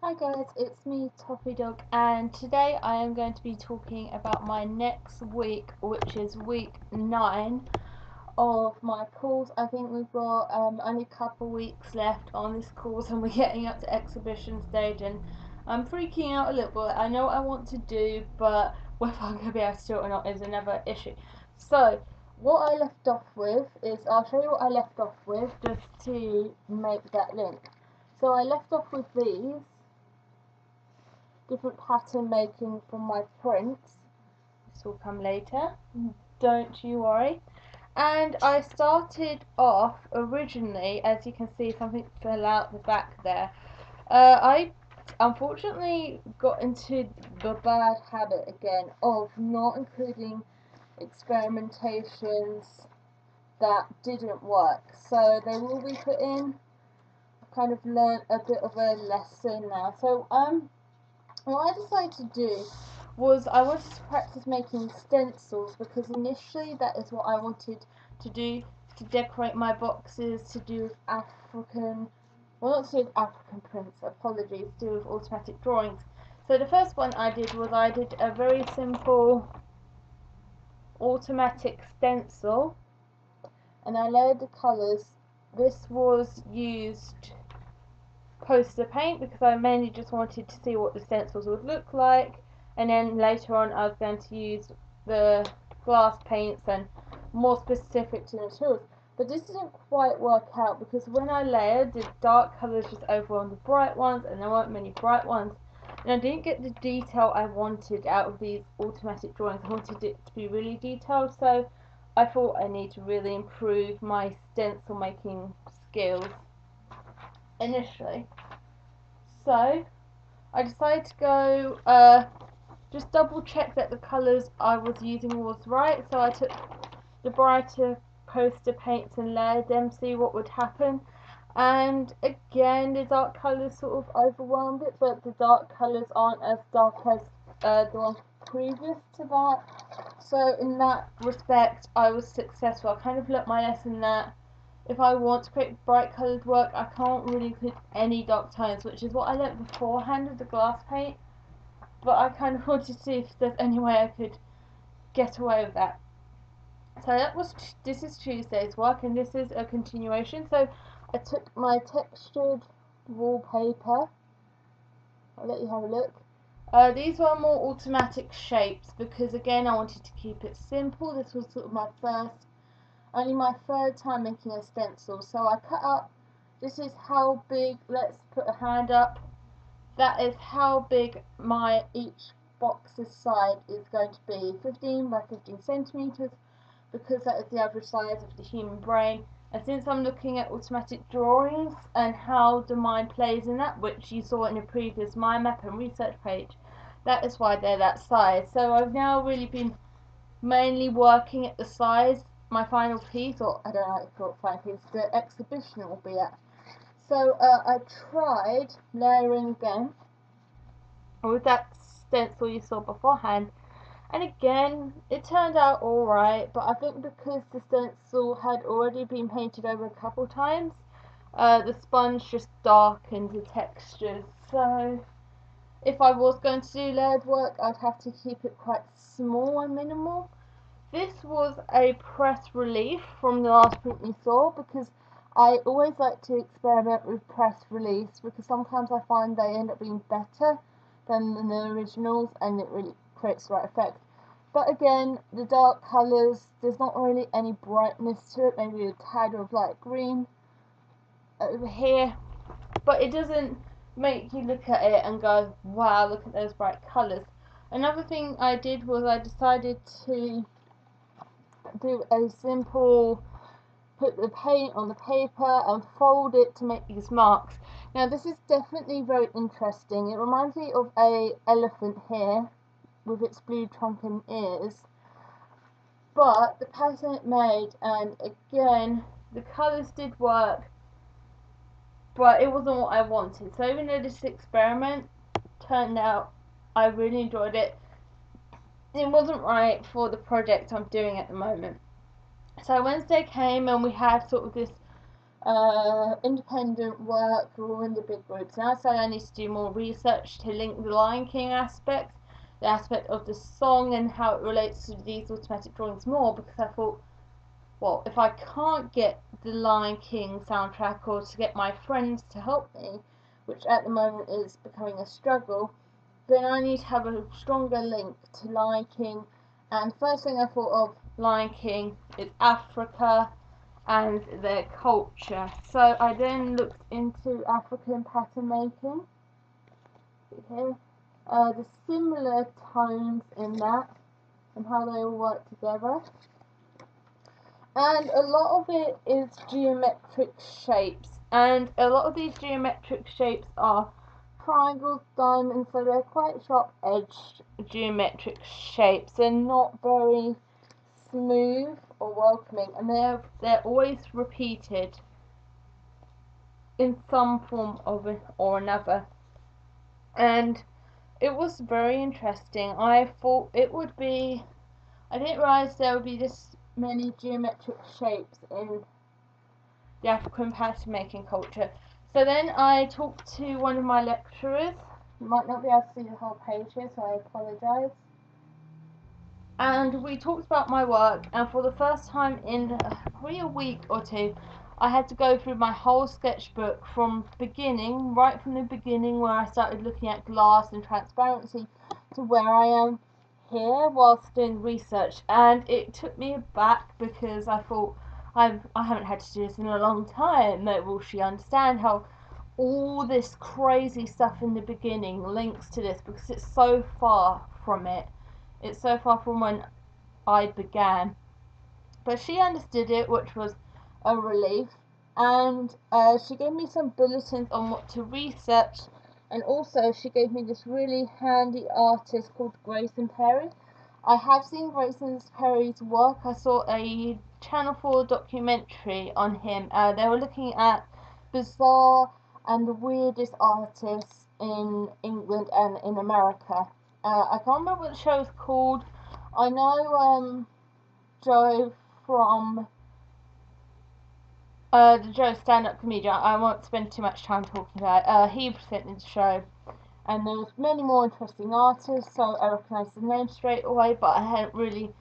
Hi guys, it's me Toffee Dog, and today I am going to be talking about my next week, which is week 9 of my course. I think we've got only a couple weeks left on this course and we're getting up to exhibition stage, and I'm freaking out a little bit. I know what I want to do, but whether I'm going to be able to do it or not is another issue. So what I left off with is, I'll show you what I left off with just to make that link. So I left off with these different pattern making from my prints. This will come later, don't you worry. And I started off originally, as you can see, something fell out the back there. I unfortunately got into the bad habit again of not including experimentations that didn't work, so they will be put in. I've kind of learned a bit of a lesson now. So what I decided to do was I wanted to practice making stencils, because initially that is what I wanted to do, to decorate my boxes, to do with African, well, not to do with African prints, apologies, to do with automatic drawings. So the first one I did was I did a very simple automatic stencil, and I layered the colours. This was used poster paint because I mainly just wanted to see what the stencils would look like, and then later on I was going to use the glass paints and more specific to the materials. But this didn't quite work out because when I layered, the dark colours just over on the bright ones, and there weren't many bright ones, and I didn't get the detail I wanted out of these automatic drawings. I wanted it to be really detailed, so I thought I need to really improve my stencil making skills initially. So I decided to go just double check that the colours I was using was right. So I took the brighter poster paints and layered them, see what would happen. And again, the dark colours sort of overwhelmed it, but the dark colours aren't as dark as the ones previous to that. So in that respect, I was successful. I kind of learnt my lesson that if I want to create bright coloured work, I can't really include any dark tones, which is what I learnt beforehand with the glass paint. But I kind of wanted to see if there's any way I could get away with that. So this is Tuesday's work, and this is a continuation. So I took my textured wallpaper. I'll let you have a look. These were more automatic shapes because, again, I wanted to keep it simple. This was sort of only my third time making a stencil. So I cut up, this is how big, let's put a hand up, that is how big my each box's side is going to be, 15 by 15 centimeters, because that is the average size of the human brain. And since I'm looking at automatic drawings and how the mind plays in that, which you saw in a previous mind map and research page, that is why they're that size. So I've now really been mainly working at the size my final piece, or I don't know if it's final piece, the exhibition will be at. So I tried layering again with that stencil you saw beforehand, and again it turned out alright, but I think because the stencil had already been painted over a couple times, the sponge just darkened the textures. So if I was going to do layered work, I'd have to keep it quite small and minimal. This was a press relief from the last print we saw, because I always like to experiment with press reliefs because sometimes I find they end up being better than the originals and it really creates the right effect. But again, the dark colours, there's not really any brightness to it, maybe a tad of light green over here, but it doesn't make you look at it and go, wow, look at those bright colours. Another thing I did was I decided to do a simple, put the paint on the paper and fold it to make these marks. Now this is definitely very interesting. It reminds me of a elephant here with its blue trunk and ears, but the pattern it made, and again the colours did work, but it wasn't what I wanted. So even though this experiment turned out, I really enjoyed it, it wasn't right for the project I'm doing at the moment. So Wednesday came and we had sort of this independent work or in the big groups. And I decided I need to do more research to link the Lion King aspect, the aspect of the song and how it relates to these automatic drawings more, because I thought, well, if I can't get the Lion King soundtrack or to get my friends to help me, which at the moment is becoming a struggle, then I need to have a stronger link to Lion King. And first thing I thought of Lion King is Africa and their culture. So I then looked into African pattern making. Here, the similar tones in that and how they all work together. And a lot of it is geometric shapes, and a lot of these geometric shapes are triangles, diamonds, so they're quite sharp edged geometric shapes. They're not very smooth or welcoming, and they're always repeated in some form of it or another. And it was very interesting. I thought it would be, I didn't realise there would be this many geometric shapes in the African pattern making culture. So then I talked to one of my lecturers. You might not be able to see the whole page here, so I apologise. And we talked about my work, and for the first time in probably a week or two, I had to go through my whole sketchbook from beginning, right from the beginning where I started looking at glass and transparency, to where I am here whilst doing research. And it took me aback because I thought, I haven't had to do this in a long time. Will she understand how all this crazy stuff in the beginning links to this, because it's so far from it. It's so far from when I began. But she understood it, which was a relief. And she gave me some bulletins on what to research. And also she gave me this really handy artist called Brazen Spey. I have seen Brazen Spey's work. I saw a Channel 4 documentary on him. They were looking at bizarre and the weirdest artists in England and in America. I can't remember what the show is called. I know Joe from the Joe stand-up comedian. I won't spend too much time talking about it. He presented the show, and there was many more interesting artists, so I recognised the name straight away, but I hadn't really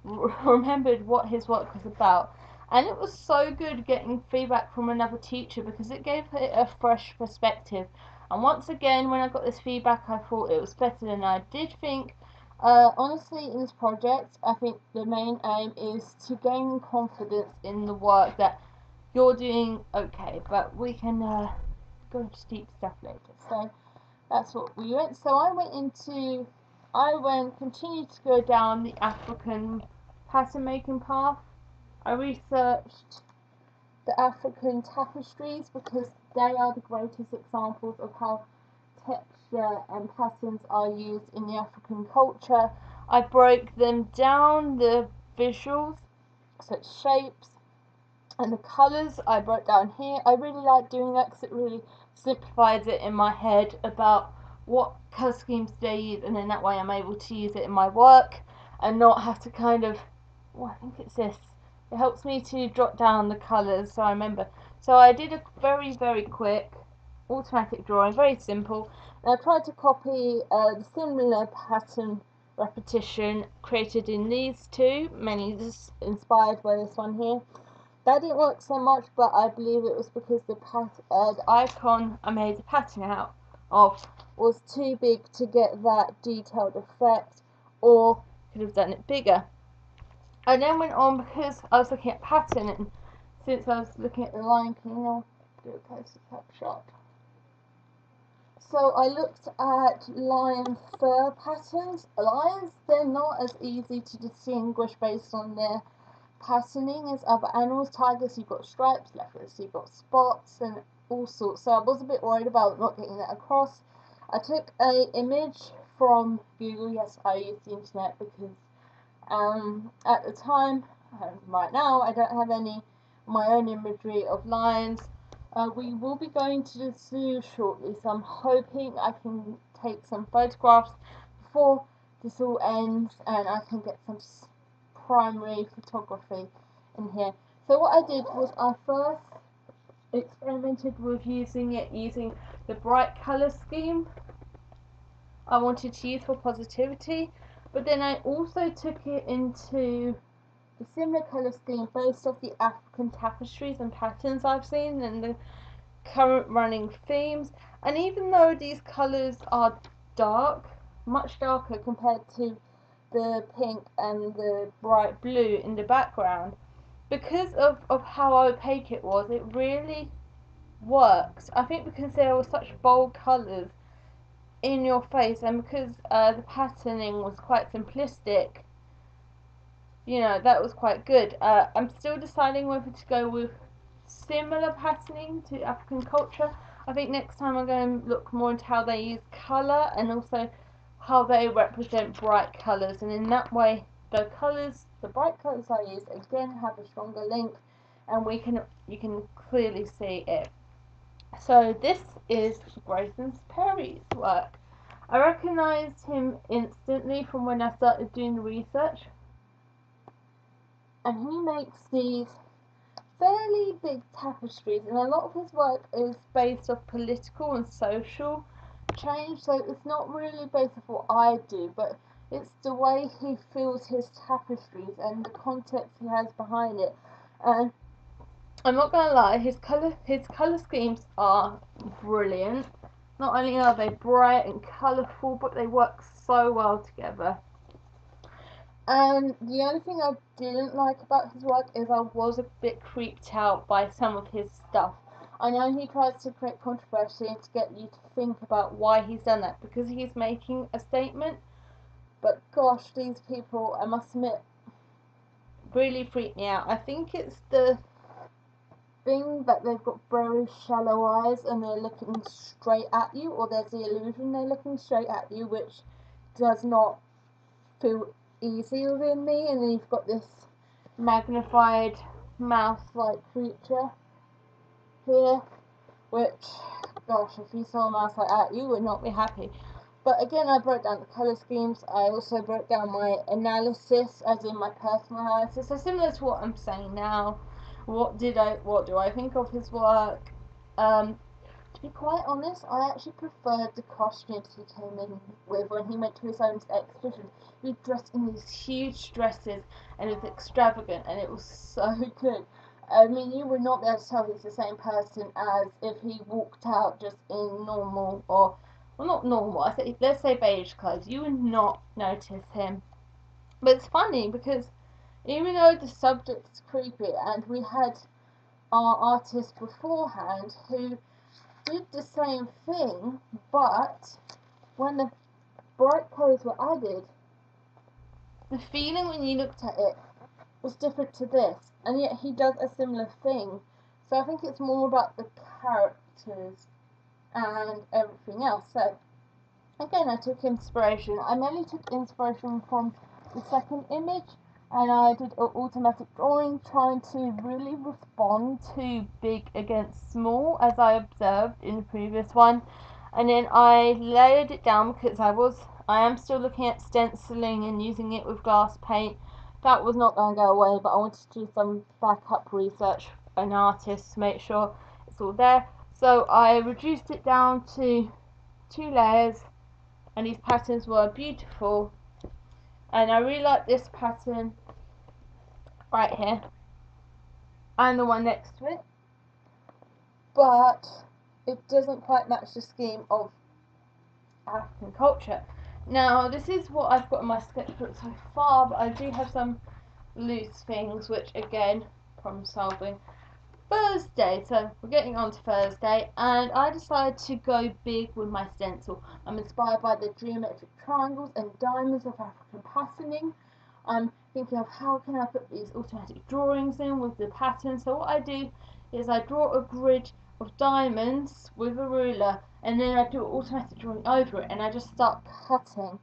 remembered what his work was about. And it was so good getting feedback from another teacher, because it gave it a fresh perspective. And once again, when I got this feedback, I thought it was better than I did think. Honestly, in this project, I think the main aim is to gain confidence in the work that you're doing okay, but we can go into deep stuff later. So that's what we went. So I continued to go down the African pattern making path. I researched the African tapestries because they are the greatest examples of how texture and patterns are used in the African culture. I broke them down, the visuals, so shapes, and the colours I broke down here. I really like doing that because it really simplifies it in my head about what colour schemes they use, and then that way I'm able to use it in my work and not have to kind of, I think it's this. It helps me to jot down the colours so I remember. So I did a very, very quick automatic drawing, very simple. And I tried to copy the similar pattern repetition created in these two, mainly just inspired by this one here. That didn't work so much, but I believe it was because the icon I made the pattern out of was too big to get that detailed effect, or could have done it bigger. I then went on because I was looking at pattern, and since I was looking at the Lion King, I'll do a close-up shot. So I looked at lion fur patterns. Lions, they're not as easy to distinguish based on their patterning as other animals. Tigers, you've got stripes. Leopards, you've got spots and all sorts. So I was a bit worried about not getting that across. I took an image from Google. Yes, I use the internet because at the time, right now, I don't have my own imagery of lions. We will be going to the zoo shortly, so I'm hoping I can take some photographs before this all ends and I can get some primary photography in here. So what I did was I first experimented with using the bright colour scheme I wanted to use for positivity, but then I also took it into the similar colour scheme based off the African tapestries and patterns I've seen and the current running themes. And even though these colours are dark, much darker compared to the pink and the bright blue in the background, because of how opaque it was, it really works. I think because there were such bold colours in your face, and because the patterning was quite simplistic, you know, that was quite good. I'm still deciding whether to go with similar patterning to African culture. I think next time I'm going to look more into how they use colour and also how they represent bright colours, and in that way the bright colours I use again have a stronger link, and you can clearly see it. So this is Brazen Spey's work. I recognised him instantly from when I started doing the research, and he makes these fairly big tapestries, and a lot of his work is based off political and social change, so it's not really based off what I do, but it's the way he fills his tapestries and the context he has behind it. And I'm not gonna lie, his colour schemes are brilliant. Not only are they bright and colourful, but they work so well together. And the only thing I didn't like about his work is I was a bit creeped out by some of his stuff. I know he tries to create controversy and to get you to think about why he's done that, because he's making a statement, but gosh, these people, I must admit, really freak me out. I think it's the thing that they've got very shallow eyes and they're looking straight at you, or there's the illusion they're looking straight at you, which does not feel easy within me. And then you've got this magnified mouse-like creature here, which, gosh, if you saw a mouse like that, you would not be happy. But again, I broke down the colour schemes. I also broke down my analysis, as in my personal analysis. So similar to what I'm saying now. What do I think of his work? To be quite honest, I actually preferred the costumes he came in with when he went to his own exhibition. He was dressed in these huge dresses, and it was extravagant, and it was so good. I mean, you would not be able to tell he's the same person as if he walked out just in normal, or, well, not normal, let's say beige clothes. You would not notice him. But it's funny because even though the subject's creepy, and we had our artist beforehand who did the same thing, but when the bright colours were added, the feeling when you looked at it was different to this, and yet he does a similar thing. So I think it's more about the characters and everything else. So again, I took inspiration. I mainly took inspiration from the second image, and I did an automatic drawing trying to really respond to big against small, as I observed in the previous one. And then I layered it down because I am still looking at stenciling and using it with glass paint. That was not going to go away, but I wanted to do some backup research, an artist, to make sure it's all there. So I reduced it down to 2 layers, and these patterns were beautiful. And I really like this pattern right here and the one next to it, but it doesn't quite match the scheme of African culture. Now, this is what I've got in my sketchbook so far, but I do have some loose things, which again, problem solving. Thursday, so we're getting on to Thursday, and I decided to go big with my stencil. I'm inspired by the geometric triangles and diamonds of African patterning. I'm thinking of how can I put these automatic drawings in with the pattern. So what I do is I draw a grid of diamonds with a ruler, and then I do an automatic drawing over it, and I just start cutting.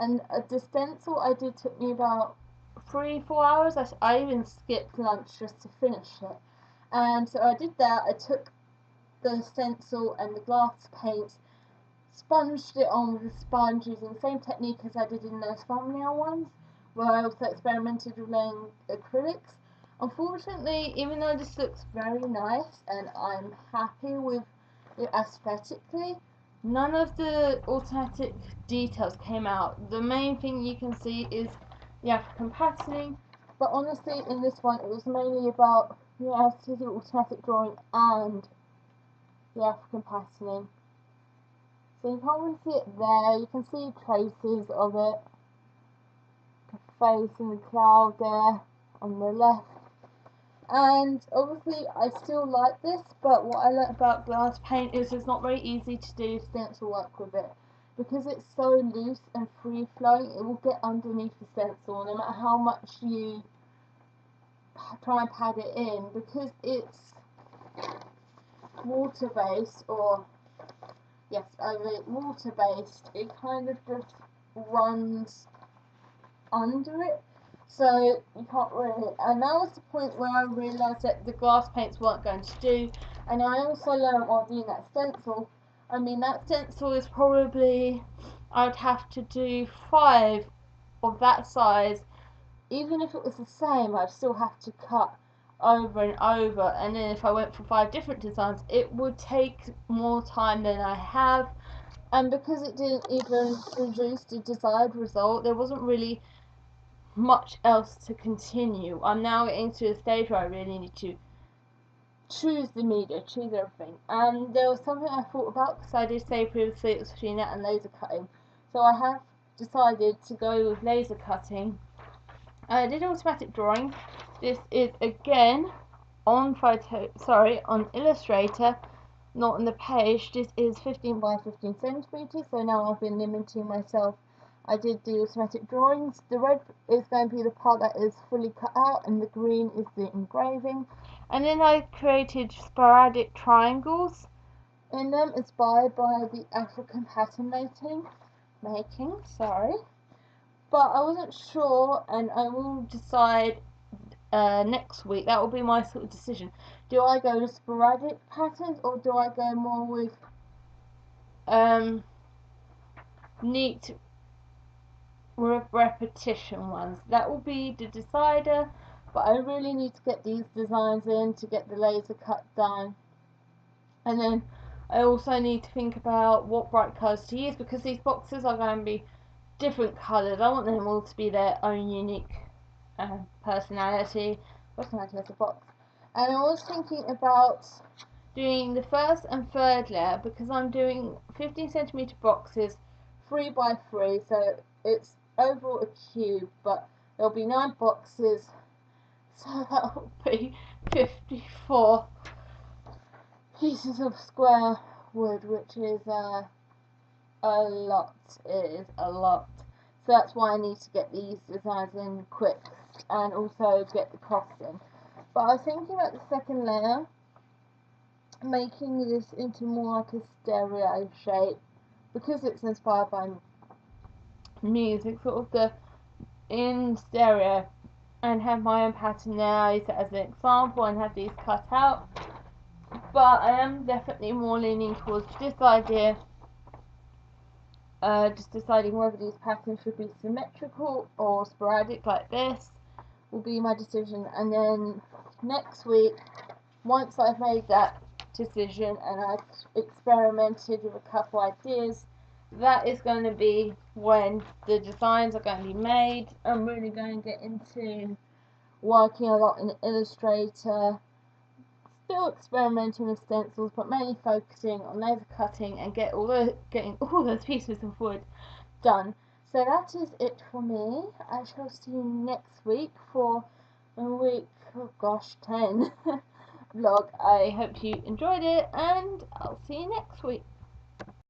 And the stencil I did took me about 3-4 hours. I even skipped lunch just to finish it. And so I did that. I took the stencil and the glass paint, sponged it on with a sponge using the same technique as I did in those thumbnail ones, where I also experimented with laying acrylics. Unfortunately, even though this looks very nice and I'm happy with it aesthetically, none of the automatic details came out. The main thing you can see is the African patterning, but honestly in this one it was mainly about the automatic drawing and the African patterning. So you can't really see it there, you can see traces of it. The face and the cloud there on the left. And obviously I still like this, but what I like about glass paint is it's not very easy to do stencil work with it. Because it's so loose and free flowing, it will get underneath the stencil no matter how much you try and pad it in, because it's water based, or yes, water based, it kind of just runs under it. So you can't really, and that was the point where I realised that the glass paints weren't going to do. And I also learned while doing that stencil, I mean that stencil is probably, I'd have to do 5 of that size. Even if it was the same, I'd still have to cut over and over, and then if I went for 5 different designs it would take more time than I have. And because it didn't even produce the desired result, there wasn't really much else to continue. I'm now getting to a stage where I really need to choose the media, choose everything. And there was something I thought about, because I did say previously it was between that and laser cutting. So I have decided to go with laser cutting. I did automatic drawing. This is again on Illustrator, not on the page. This is 15 by 15 centimeters. So now I've been limiting myself. I did the automatic drawings. The red is going to be the part that is fully cut out, and the green is the engraving. And then I created sporadic triangles in them, inspired by the African pattern making. But I wasn't sure, and I will decide next week. That will be my sort of decision. Do I go with sporadic patterns, or do I go more with neat repetition ones? That will be the decider, but I really need to get these designs in to get the laser cut done. And then I also need to think about what bright colours to use, because these boxes are going to be different colours. I want them all to be their own unique personality as a box. And I was thinking about doing the first and third layer, because I'm doing 15 centimeter boxes, 3 by 3, so it's overall a cube, but there'll be 9 boxes, so that'll be 54 pieces of square wood, which is a lot. It is a lot. So that's why I need to get these designs in quick, and also get the cost in. But I was thinking about the second layer, making this into more like a stereo shape, because it's inspired by music, sort of the in stereo, and have my own pattern there. I use it as an example and have these cut out. But I am definitely more leaning towards this idea, just deciding whether these patterns should be symmetrical or sporadic like this will be my decision. And then next week, once I've made that decision and I've experimented with a couple ideas, that is going to be when the designs are going to be made. I'm really going to get into working a lot in Illustrator, still experimenting with stencils, but mainly focusing on laser cutting and getting all those pieces of wood done. So that is it for me. I shall see you next week for week 10 vlog. I hope you enjoyed it, and I'll see you next week.